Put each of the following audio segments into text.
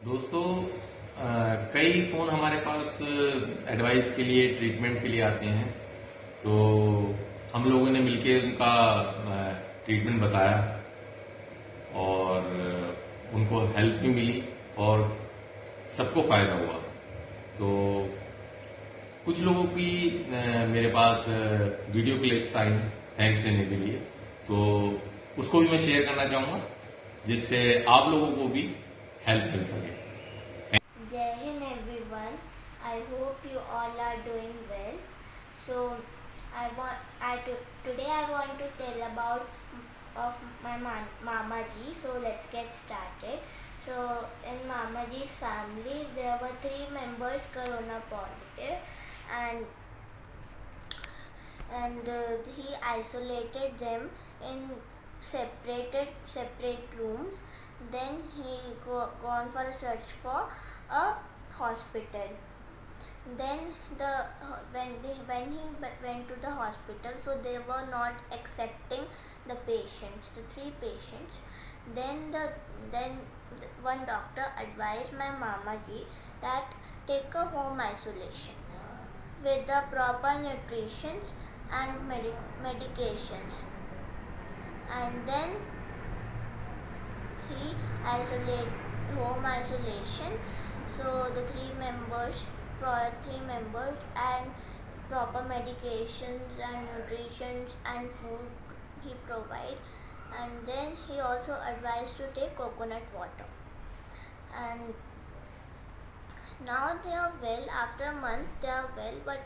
दोस्तों, कई फ़ोन हमारे पास एडवाइस के लिए, ट्रीटमेंट के लिए आते हैं। तो हम लोगों ने मिलके उनका ट्रीटमेंट बताया और उनको हेल्प भी मिली और सबको फ़ायदा हुआ। तो कुछ लोगों की मेरे पास वीडियो क्लिप्स आई थैंक्स देने के लिए, तो उसको भी मैं शेयर करना चाहूँगा जिससे आप लोगों को भी हेल्प मिल सके। Jai Hind everyone. I hope you all are doing well. So today I want to tell about of my Mama Ji. So let's get started. So in Mama Ji's family there were 3 members corona positive, and he isolated them in separate rooms. Then he gone for a search for a hospital. Then when he went to the hospital, so they were not accepting the patients, the 3 patients. Then one doctor advised my Mama Ji that take a home isolation with the proper nutrition and medications. And then he home isolation. So the 3 members and proper medications and nutrition and food he provide. And then he also advised to take coconut water. And now they are well. After a month they are well, but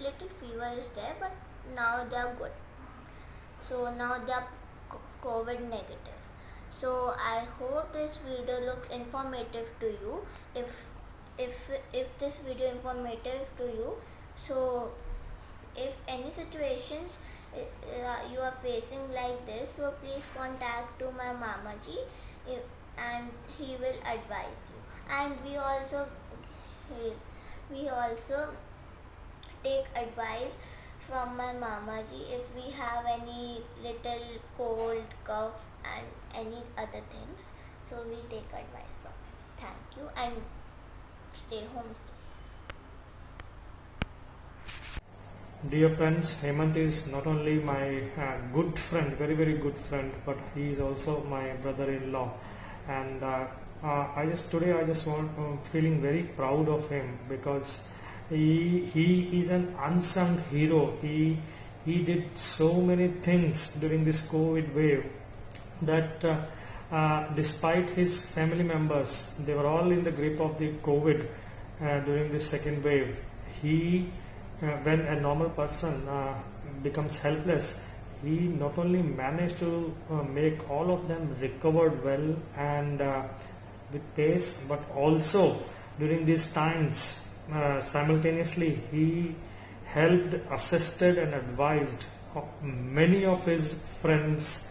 little fever is there, but now they are good. So now they are COVID negative. So I hope this video looks informative to you. If this video informative to you, so if any situations you are facing like this, so please contact to my Mama Ji, and he will advise you. And we also take advice from my Mama Ji if we have any little cold, cough and any other things. So we take advice from him. Thank you, and stay home, stay safe. Dear friends, Hemant is not only my good friend, very very good friend, but he is also my brother-in-law. And today I just want feeling very proud of him because he is an unsung hero. He did so many things during this COVID wave that despite his family members, they were all in the grip of the COVID during this second wave. When a normal person becomes helpless, he not only managed to make all of them recovered well and with pace, but also during these times simultaneously he helped, assisted and advised many of his friends,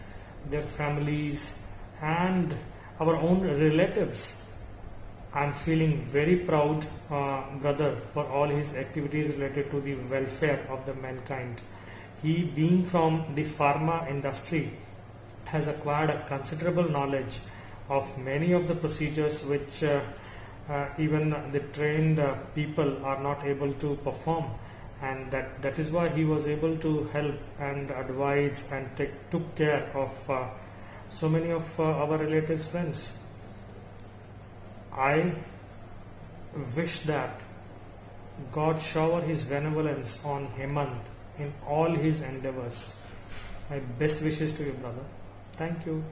their families and our own relatives. I'm feeling very proud, brother, for all his activities related to the welfare of the mankind. He, being from the pharma industry, has acquired a considerable knowledge of many of the procedures which even the trained people are not able to perform, and that is why he was able to help and advise and took care of so many of our relatives, friends. I wish that God shower his benevolence on Hemant in all his endeavors. My best wishes to you, brother. Thank you.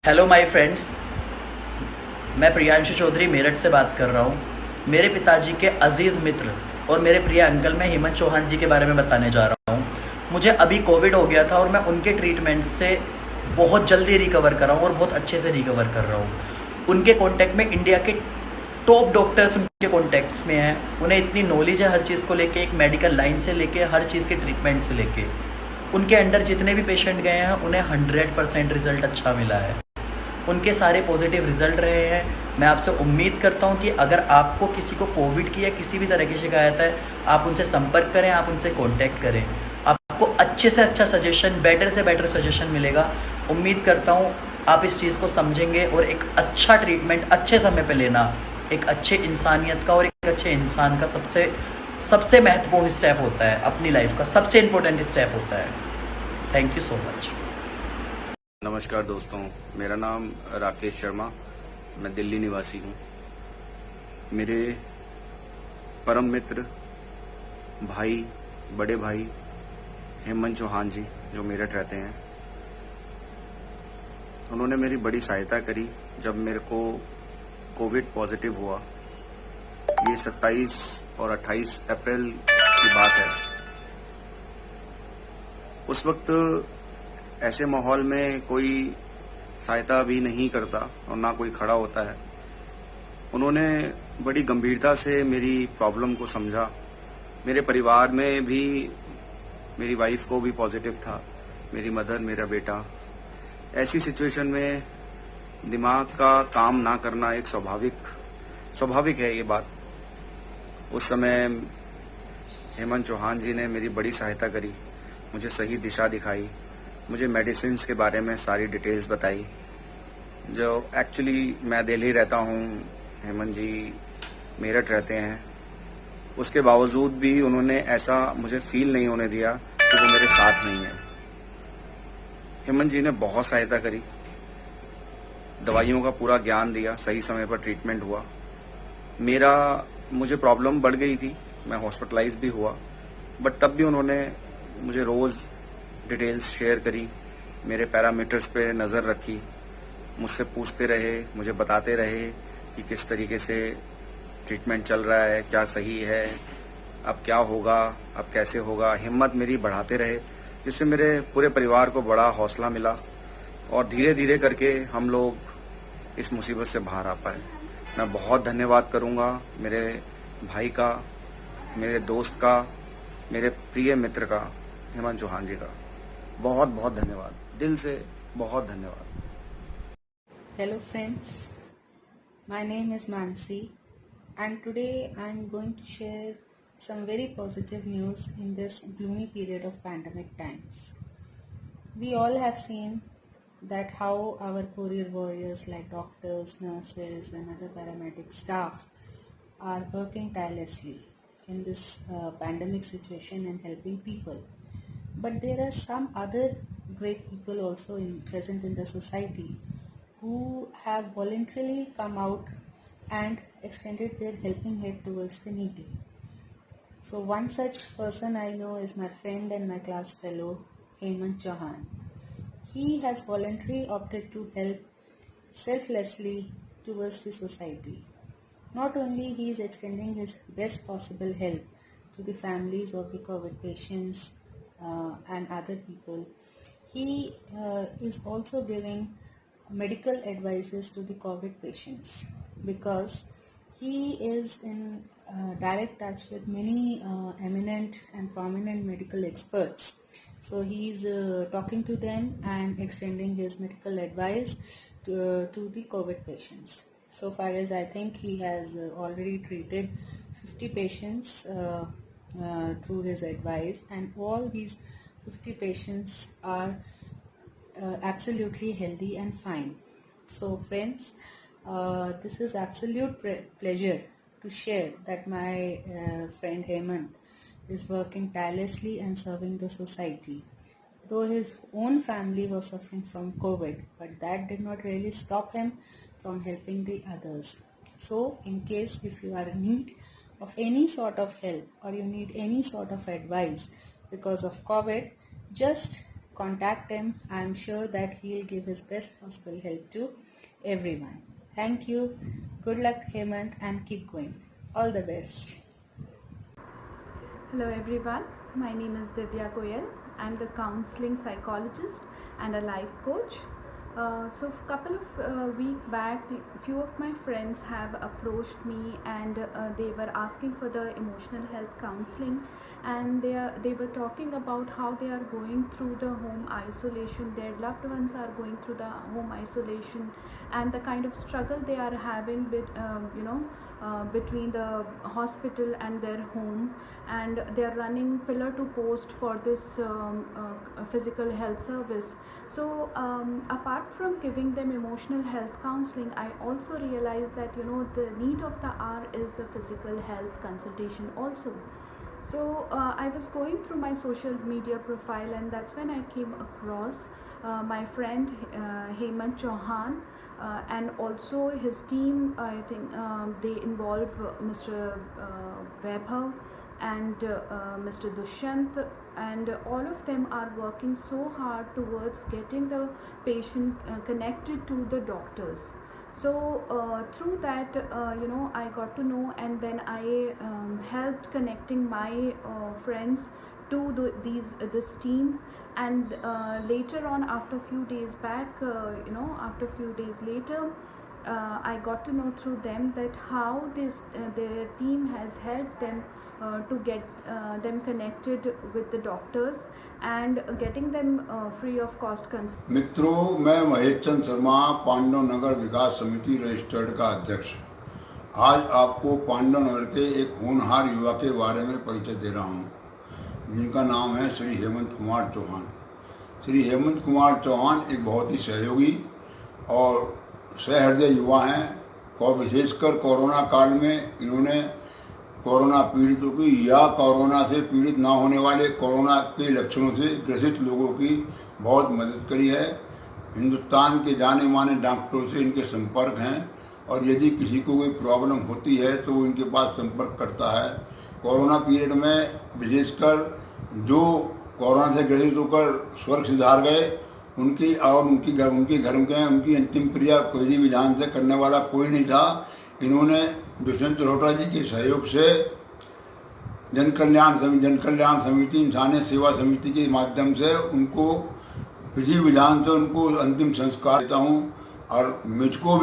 Hello my friends, मैं प्रियांशु चौधरी मेरठ से बात कर रहा हूँ। मेरे पिताजी के अजीज़ मित्र और मेरे प्रिय अंकल मैं हेमंत चौहान जी के बारे में बताने जा रहा हूँ। मुझे अभी कोविड हो गया था और मैं उनके ट्रीटमेंट से बहुत जल्दी रिकवर कर रहा हूँ और बहुत अच्छे से रिकवर कर रहा हूँ। उनके कांटेक्ट में इंडिया के टॉप डॉक्टर्स उनके कांटेक्ट्स में हैं। उन्हें इतनी नॉलेज है हर चीज़ को लेके, एक मेडिकल लाइन से लेके हर चीज़ के ट्रीटमेंट से लेके। उनके अंडर जितने भी पेशेंट गए हैं उन्हें 100% रिजल्ट अच्छा मिला है। उनके सारे पॉजिटिव रिजल्ट रहे हैं। मैं आपसे उम्मीद करता हूं कि अगर आपको किसी को कोविड की या किसी भी तरह की शिकायत है, आप उनसे संपर्क करें, आप उनसे कांटेक्ट करें। आपको अच्छे से अच्छा सजेशन, बेटर से बेटर सजेशन मिलेगा। उम्मीद करता हूं आप इस चीज़ को समझेंगे और एक अच्छा ट्रीटमेंट अच्छे समय पे लेना एक अच्छे इंसानियत का और एक अच्छे इंसान का सबसे महत्वपूर्ण स्टेप होता है, अपनी लाइफ का सबसे इम्पोर्टेंट स्टेप होता है। Thank you so much. नमस्कार दोस्तों, मेरा नाम राकेश शर्मा, मैं दिल्ली निवासी हूँ। मेरे परम मित्र भाई, बड़े भाई हेमंत चौहान जी जो मेरठ रहते हैं, उन्होंने मेरी बड़ी सहायता करी जब मेरे को कोविड पॉजिटिव हुआ। ये 27 और 28 अप्रैल की बात है। उस वक्त ऐसे माहौल में कोई सहायता भी नहीं करता और ना कोई खड़ा होता है। उन्होंने बड़ी गंभीरता से मेरी प्रॉब्लम को समझा। मेरे परिवार में भी मेरी वाइफ को भी पॉजिटिव था, मेरी मदर, मेरा बेटा। ऐसी सिचुएशन में दिमाग का काम ना करना एक स्वाभाविक है ये बात। उस समय हेमंत चौहान जी ने मेरी बड़ी सहायता करी, मुझे सही दिशा दिखाई, मुझे मेडिसिन के बारे में सारी डिटेल्स बताई। जो एक्चुअली मैं दिल्ली रहता हूँ, हेमंत जी मेरठ रहते हैं, उसके बावजूद भी उन्होंने ऐसा मुझे फील नहीं होने दिया कि वो मेरे साथ नहीं है। हेमंत जी ने बहुत सहायता करी, दवाइयों का पूरा ज्ञान दिया, सही समय पर ट्रीटमेंट हुआ। मुझे प्रॉब्लम बढ़ गई थी, मैं हॉस्पिटलाइज भी हुआ, बट तब भी उन्होंने मुझे रोज डिटेल्स शेयर करी, मेरे पैरामीटर्स पे नज़र रखी, मुझसे पूछते रहे, मुझे बताते रहे कि किस तरीके से ट्रीटमेंट चल रहा है, क्या सही है, अब क्या होगा, अब कैसे होगा। हिम्मत मेरी बढ़ाते रहे, जिससे मेरे पूरे परिवार को बड़ा हौसला मिला और धीरे धीरे करके हम लोग इस मुसीबत से बाहर आ पाए। मैं बहुत धन्यवाद करूंगा मेरे भाई का, मेरे दोस्त का, मेरे प्रिय मित्र का, हेमंत चौहान जी का। बहुत बहुत धन्यवाद, दिल से बहुत धन्यवाद। Hello friends, my name is Mansi and today I am going to share some very positive news in this gloomy period of pandemic times. We all have seen that how our courier warriors like doctors, nurses and other paramedic staff are working tirelessly in this pandemic situation and helping people. But there are some other great people also present in the society who have voluntarily come out and extended their helping hand towards the needy. So one such person I know is my friend and my class fellow Hemant Chauhan. He has voluntarily opted to help selflessly towards the society. Not only he is extending his best possible help to the families of the COVID patients and other people, he is also giving medical advices to the COVID patients because he is in direct touch with many eminent and prominent medical experts. So he is talking to them and extending his medical advice to the COVID patients. So far as I think he has already treated 50 patients through his advice, and all these 50 patients are absolutely healthy and fine. So friends, this is absolute pleasure to share that my friend Hemant is working tirelessly and serving the society. Though his own family was suffering from COVID, but that did not really stop him from helping the others. So in case if you are in need of any sort of help or you need any sort of advice because of COVID, just contact him. I am sure that he will give his best possible help to everyone. Thank you. Good luck Hemant and keep going. All the best. Hello everyone, my name is Divya Goyal. I am the counseling psychologist and a life coach. So a couple of weeks back, few of my friends have approached me and they were asking for the emotional health counseling, and they were talking about how they are going through the home isolation, their loved ones are going through the home isolation, and the kind of struggle they are having with between the hospital and their home, and they are running pillar to post for this physical health service. So apart from giving them emotional health counseling, I also realized that the need of the hour is the physical health consultation also. So I was going through my social media profile, and that's when I came across my friend Hemant Chauhan, and also his team. I think they involve Mr. Vaibhav and Mr. Dushyant, and all of them are working so hard towards getting the patient connected to the doctors. So through that, I got to know, and then I helped connecting my friends to this team. And later on, after a few days back, after a few days later, I got to know through them that how their team has helped them to get them connected with the doctors and getting them free of cost consult. मित्रों, मैं महेश चंद शर्मा, पांडव नगर विकास समिति registered का अध्यक्ष, आज आपको पांडव नगर के एक होनहार युवा के बारे में परिचय दे रहा हूँ, जिनका नाम है श्री हेमंत कुमार चौहान। श्री हेमंत कुमार चौहान एक बहुत ही सहयोगी और सहृदय युवा हैं, और विशेषकर कोरोना काल में इन्होंने कोरोना पीड़ितों की या कोरोना से पीड़ित ना होने वाले कोरोना के लक्षणों से ग्रसित लोगों की बहुत मदद करी है। हिंदुस्तान के जाने माने डॉक्टरों से इनके संपर्क हैं, और यदि किसी को कोई प्रॉब्लम होती है तो वो इनके पास संपर्क करता है। कोरोना पीरियड में विशेषकर जो कोरोना से ग्रसित होकर स्वर्ग सिधार गए, उनकी घर के उनकी अंतिम क्रिया विधि विधान से करने वाला कोई नहीं था। इन्होंने दुष्यंत रोटा जी के सहयोग से जन कल्याण समिति, इंसानियत सेवा समिति के माध्यम से उनको विधि विधान से उनको अंतिम संस्कार देता हूँ। और मुझको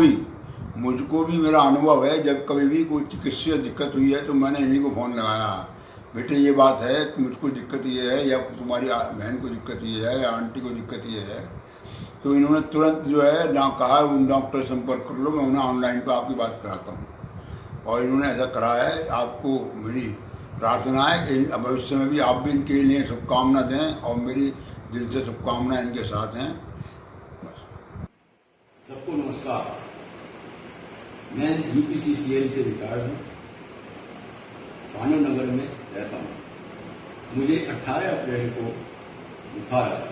भी मेरा अनुभव है, जब कभी भी कोई चिकित्सीय दिक्कत हुई है तो मैंने इन्हीं को फ़ोन लगाया, बेटे ये बात है, मुझको दिक्कत ये है, या तुम्हारी बहन को दिक्कत ये है, या आंटी को दिक्कत ये है, तो इन्होंने तुरंत जो है कहा उन डॉक्टर संपर्क कर लो, मैं उन्हें ऑनलाइन पे आपकी बात कराता हूँ। और इन्होंने ऐसा करा है। आपको मेरी प्रार्थना है भविष्य में भी आप भी इनके लिए शुभकामना दें, और मेरी दिल से शुभकामनाएं इनके साथ हैं। सबको नमस्कार, मैं UPCCL से रिटायर्ड हूँ, पांडव नगर में रहता हूँ। मुझे 18 अप्रैल को बुखार आया।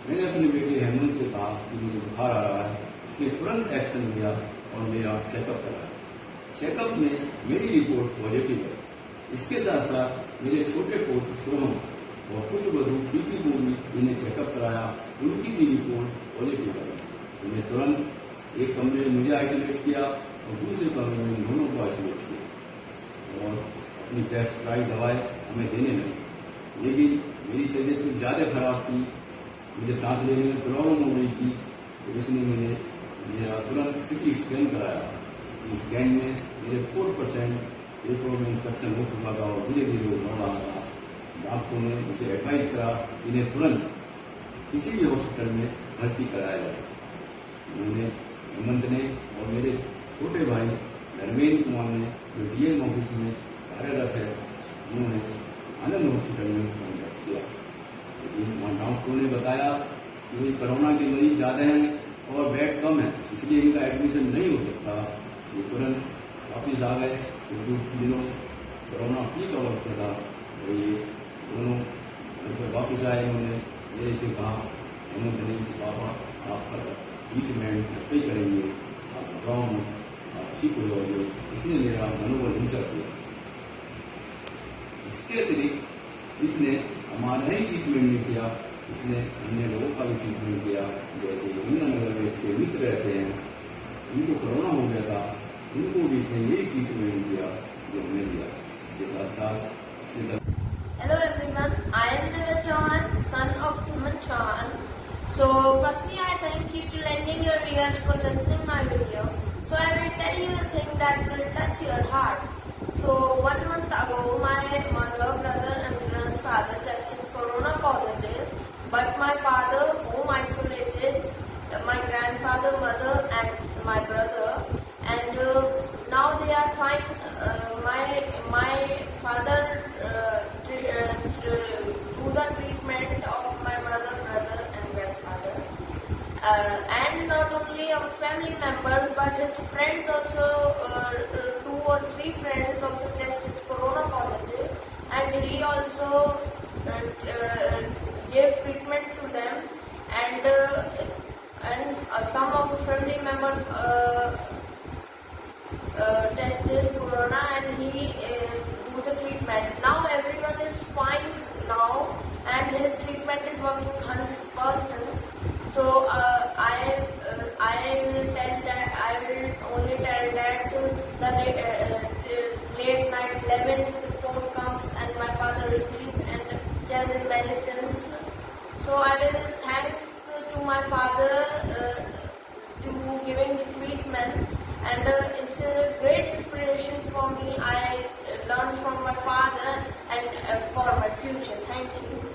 मैंने अपने बेटे हेमंत से कहा कि मुझे बुखार आ रहा है। उसने तुरंत एक्शन लिया और मेरा चेकअप कराया। चेकअप में मेरी रिपोर्ट पॉजिटिव है। इसके साथ साथ मेरे छोटे पोत्र सोनम और पुत्रवधू प्रीति को भी इन्हें चेकअप कराया, उनकी भी रिपोर्ट पॉजिटिव है। तो मैं तुरंत एक कमरे में मुझे आइसोलेट किया और दूसरे कमरे में दोनों को आइसोलेट किया और अपनी प्रेस्क्राइब दवाएं हमें देने लगी। लेकिन मेरी तबीयत कुछ ज़्यादा खराब थी, मुझे सांस लेने में प्रॉब्लम हो रही थी, तो इसलिए मेरा तुरंत CT स्कैन कराया। CT स्कैन में मेरे 4% पेपर में इन्फेक्शन हो चुका था और धीरे धीरे वो बढ़ रहा था। डॉक्टरों ने मुझे एडवाइस करा इन्हें तुरंत किसी भी हॉस्पिटल में भर्ती कराया जाए। उन्होंने हेमंत ने और मेरे छोटे भाई धर्मेंद्र कुमार ने, जो DM ऑफिस में कार्यरत है, उन्होंने आनंद हॉस्पिटल में कॉन्टैक्ट किया। लेकिन वहाँ डॉक्टरों ने बताया कि कोरोना के मरीज ज़्यादा हैं और बेड कम है, इसलिए इनका एडमिशन नहीं हो सकता। ये तुरंत वापिस आ गए। कुछ दिनों कोरोना पीक अवस्था था, तो ये दोनों वापस आए। उन्होंने मेरे से कहा, हेमंत ने, पापा आपका ट्रीटमेंट नहीं करेंगे, आप घबराओ मत, आप ठीक हो जाओगे। इसने मेरा मनोबल ऊंचा किया। इसके अतिरिक्त इसने हमारा ही ट्रीटमेंट नहीं किया, इसने अन्य लोगों का भी ट्रीटमेंट किया। जैसे यमुनानगर में इसके मित्र रहते हैं, उनको कोरोना हो गया था, उनको भी इसने यही ट्रीटमेंट दिया जो हमें दिया। इसके साथ साथ इसने Hello everyone, I am Divya Chauhan, son of Hemant Chauhan. So firstly I thank you to lending your ears for listening my video. So I will tell you a thing that will touch your heart. So 1 month ago my mother, brother and grandfather tested corona positive, but my father home isolated my grandfather, mother and my brother, and now but his friends also, 2 or 3 friends also tested corona positive, and he also gave treatment to them, and some of the family members tested corona, and he do the treatment. Now everyone is fine now, and his treatment is working 100%. So I will only tell that the late night 11 the phone comes and my father receives and tell the medicines. So I will thank to my father to giving the treatment, and it's a great inspiration for me. I learned from my father and for my future. Thank you.